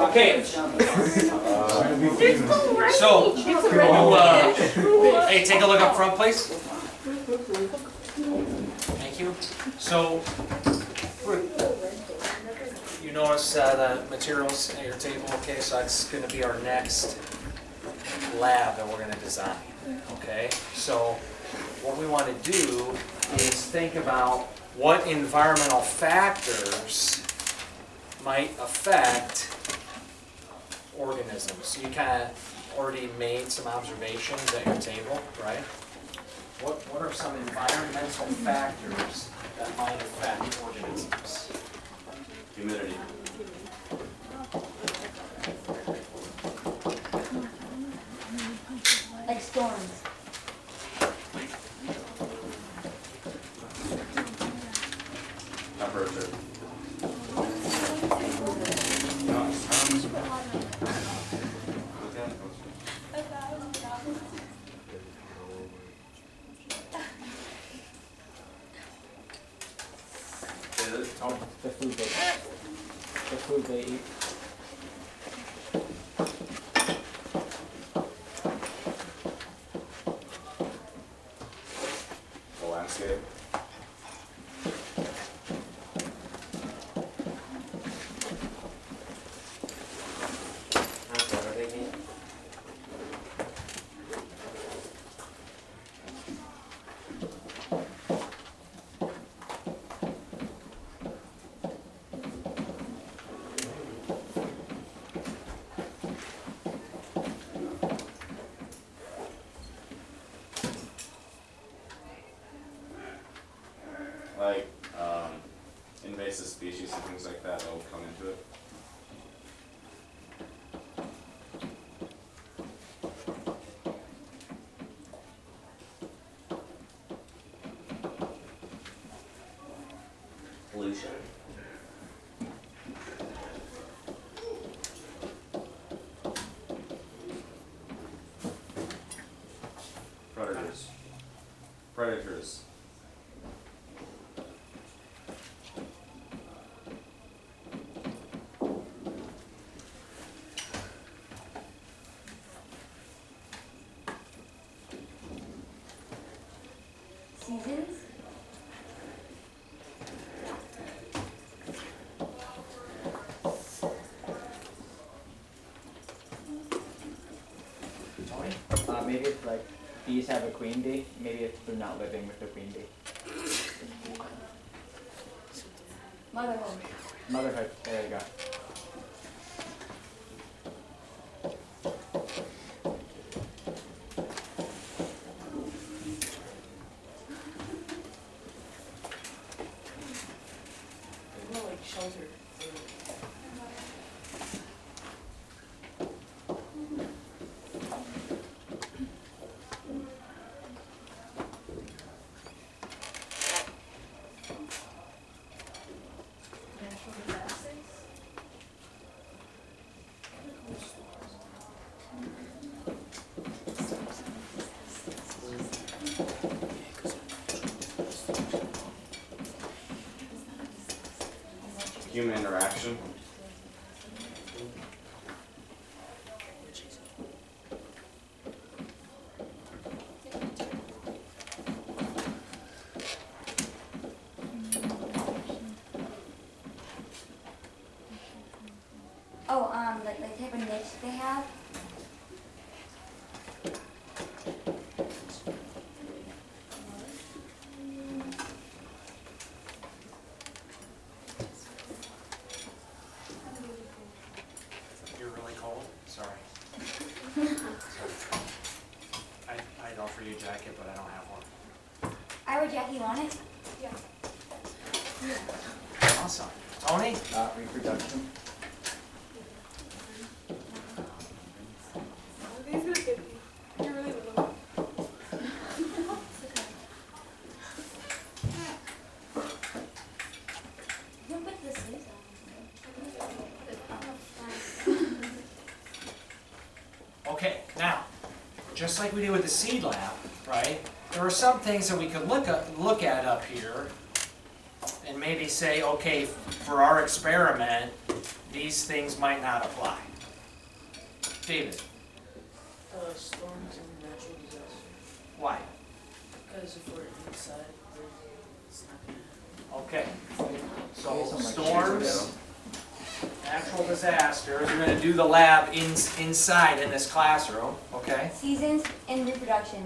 Okay. So, hey, take a look up front, please. Thank you. So, you notice the materials at your table, okay? So that's going to be our next lab that we're going to design, okay? So what we want to do is think about what environmental factors might affect organisms. So you kind of already made some observations at your table, right? What are some environmental factors that might affect organisms? Humidity. Like storms. Temperature. The food they eat. The landscape. Like invasive species and things like that that will come into it. Pollution. Predators. Predators. Seasons? Maybe it's like bees have a queen bee. Maybe it's they're not living with the queen bee. Motherhood. Motherhood. There you go. More like shelter. Natural disasters. Human interaction. Oh, like the type of niche they have. You're really cold? Sorry. Sorry. I'd offer you a jacket, but I don't have one. Ira, Jackie, you want it? Awesome. Tony? Reproduction. These are good. You're really little. You can put the sleeves on. Okay, now, just like we did with the seed lab, right? There are some things that we could look at up here and maybe say, okay, for our experiment, these things might not apply. David, Storms and natural disasters. why? Because if we're inside, it's not gonna Okay, so Maybe some, like, storms, natural disasters, we're gonna do the lab inside in this classroom, okay? Seasons and reproduction.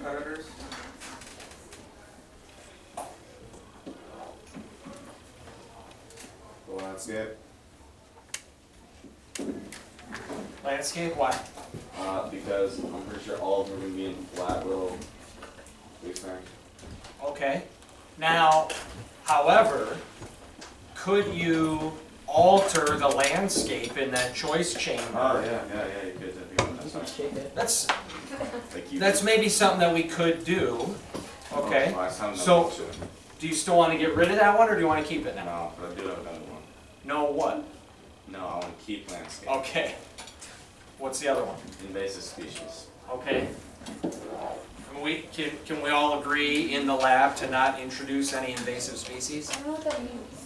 Predators? The landscape, Landscape, why? because I'm pretty sure all of them are gonna be in flat little things. Okay, now, however, could you alter the landscape in that choice chamber? Oh, yeah, you could, that'd be good, You that's can fine. shake it. That's maybe something that we could do, okay? Last time, So- no, sure. Do you still wanna get rid of that one, or do you wanna keep it now? No, but I do have another one. No what? No, I wanna keep landscape. Okay. What's the other one? Invasive species. Okay. Can we all agree in the lab to not introduce any invasive species? I don't know what that means.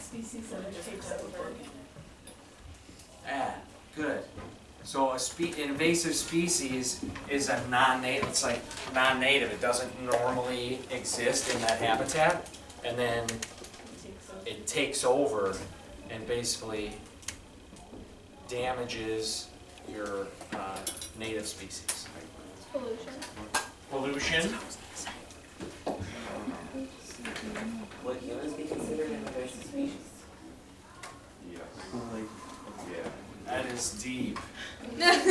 species that it takes over. Ah, good. So invasive species is a non-native, it's like non-native, it doesn't normally exist in that habitat, and then it takes over and basically damages your native species. Pollution. Pollution, Would humans be considered an invasive species? Yes. Yeah. that is deep. But,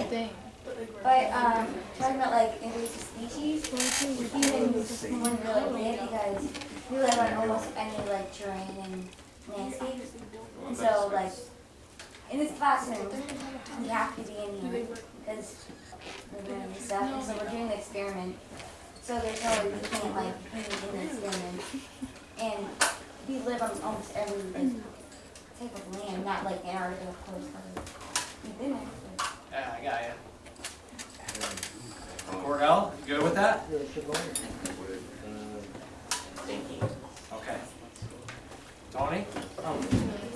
Thing. talking about like invasive species, humans wouldn't really live because we live on almost any like terrain and landscape. And so like, in this classroom, we have to be in here because we're doing this stuff, and so we're doing the experiment. So there's no way we can't like be in the experiment. And we live on almost every like, type of land, not like Antarctica, of course, because we've been there. But Yeah, I got ya. Cordell, you good with that? Really should go. Thinking. Okay. Tony?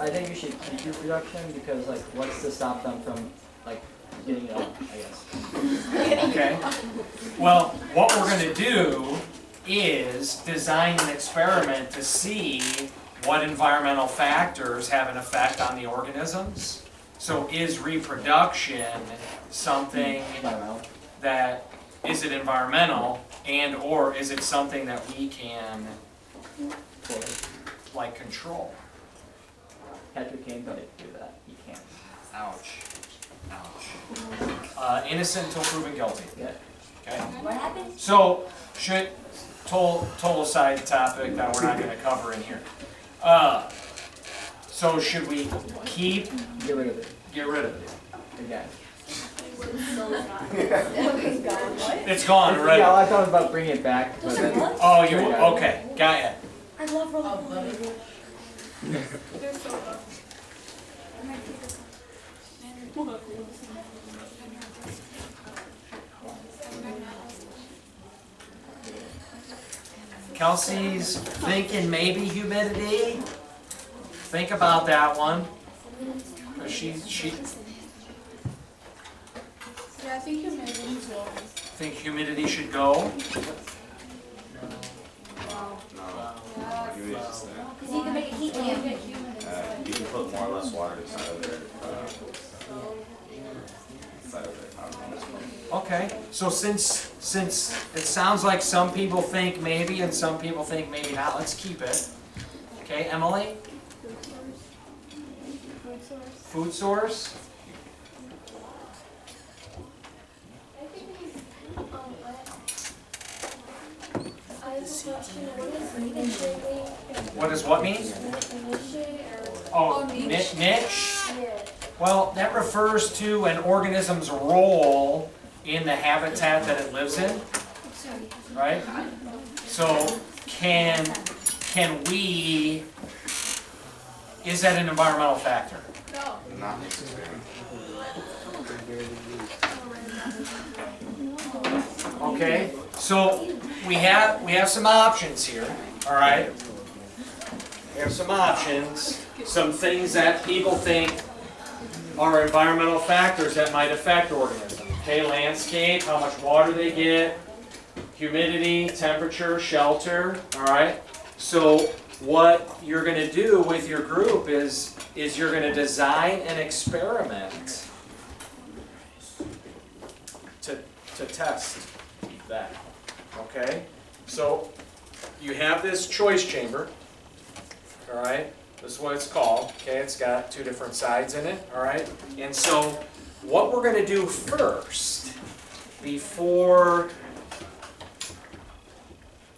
I think you should keep reproduction because like what's to stop them from like getting it up, I guess. Okay. Well, what we're gonna do is design an experiment to see what environmental factors have an effect on the organisms. So is reproduction something Environmental. that, is it environmental and or is it something that we can like control? Patrick Kane tried to do that. He can't. Ouch. Ouch. Innocent until proven guilty. Yeah. Okay? what happened? So, total side topic that we're not gonna cover in here. So should we keep, Get rid of it. get rid of it? Again. It's gone Yeah, already. I thought about bringing it back, but then. Oh, you, okay, got ya. I love roller Oh, buddy. coasters. They're so fun. Kelsey's thinking maybe humidity. Think about that one. 'Cause she Yeah, I think humidity as well. think humidity should go. No. You would just, Because you can make a heat lamp. you can put more or less water inside of their, inside of their house. Okay, so since it sounds like some people think maybe and some people think maybe not, let's keep it. Okay, Emily? Food source? What does what mean? Oh, niche? Well, that refers to an organism's role in the habitat that it lives in, right? So can we, is that an environmental factor? Not in this experiment. Okay, so we have some options here, all right? We have some options, some things that people think are environmental factors that might affect organisms. Okay, landscape, how much water they get, humidity, temperature, shelter, all right? So what you're going to do with your group is you're going to design an experiment to test that, okay? So you have this choice chamber, all right? This is what it's called, okay? It's got two different sides in it, all right? And so what we're going to do first, before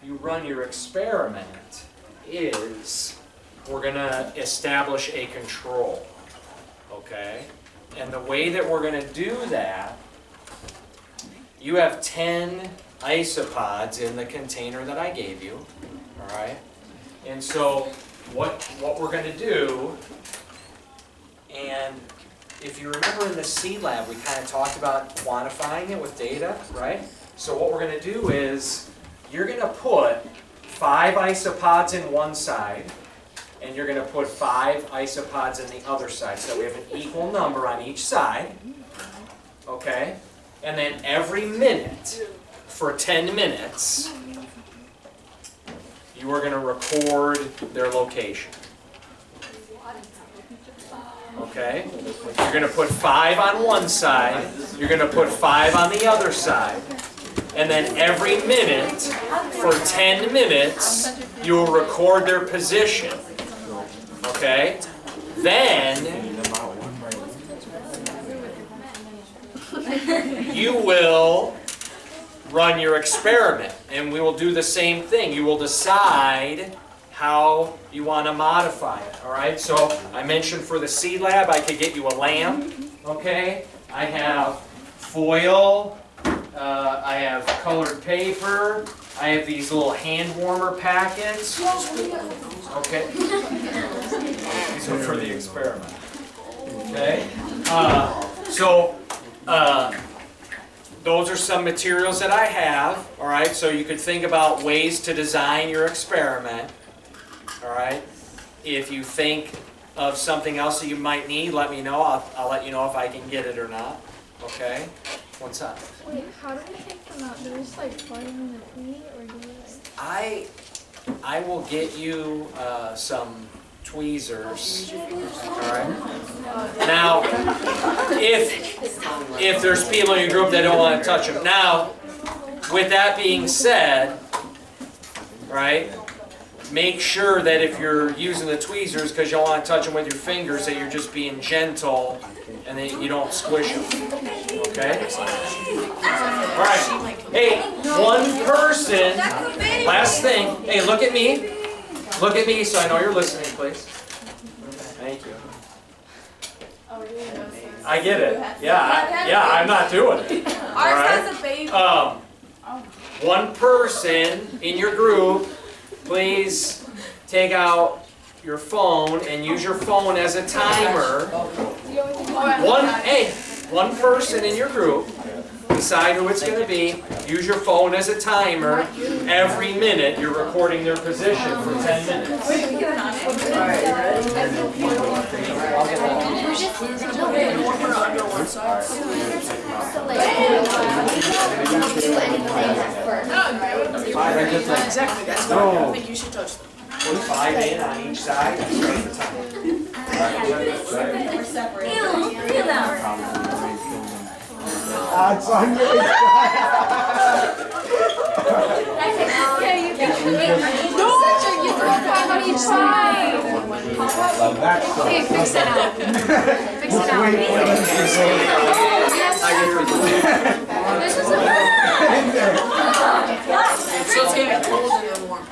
you run your experiment, is we're going to establish a control, okay? And the way that we're going to do that, you have 10 isopods in the container that I gave you, all right? And so what we're going to do, and if you remember in the seed lab, we kind of talked about quantifying it with data, right? So what we're going to do is you're going to put 5 isopods in one side, and you're going to put 5 isopods in the other side, so we have an equal number on each side, okay? And then every minute, for 10 minutes, you are going to record their location. Okay? You're going to put 5 on one side, you're going to put 5 on the other side, and then every minute, for 10 minutes, you will record their position. Okay? Then, you will run your experiment, and we will do the same thing. You will decide how you want to modify it, all right? So I mentioned for the seed lab, I could get you a lamp, okay? I have foil, I have colored paper, I have these little hand warmer packets, okay? These are for the experiment, okay? Those are some materials that I have, all right? So you could think about ways to design your experiment, all right? If you think of something else that you might need, let me know. I'll let you know if I can get it or not, okay? What's up? Wait, how do we take them out? Do we just like plug them in the feet, or do we like... I will get you some tweezers, all right? Now, if there's people in your group that don't want to touch them. Now, with that being said, right, make sure that if you're using the tweezers, because you don't want to touch them with your fingers, that you're just being gentle and that you don't squish them, okay? All right, hey, one person, last thing, hey, look at me. Look at me so I know you're listening, please. Thank you. I get it. Yeah, I'm not doing it. Ours has a baby. One person in your group, please take out your phone and use your phone as a timer. One person in your group, decide who it's going to be, use your phone as a timer. Every minute you're recording their position for 10 minutes. Exactly, that's what I think you should touch them. Put 5 in on each side and start the timer. It's on your You throw 5 on each side! Okay, fix it out. Fix it out. This is She'll take it cold and then warm.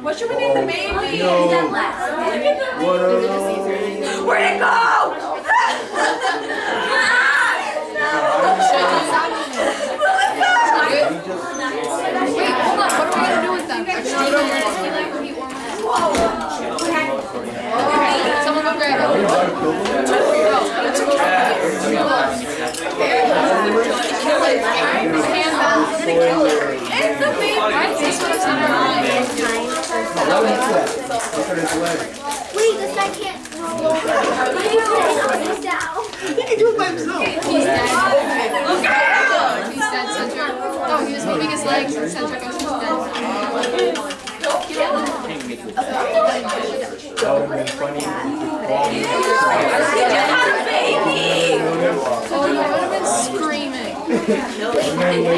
What should we name the baby? Where'd it go? Wait, hold on, what are we gonna do with them? Wait, this guy can't roll over. He's down. He can do it by himself. He's dead. He's dead, Cedric. Oh, he was moving his legs and Cedric goes, he's dead. That would have been funny. Oh, you would have been screaming.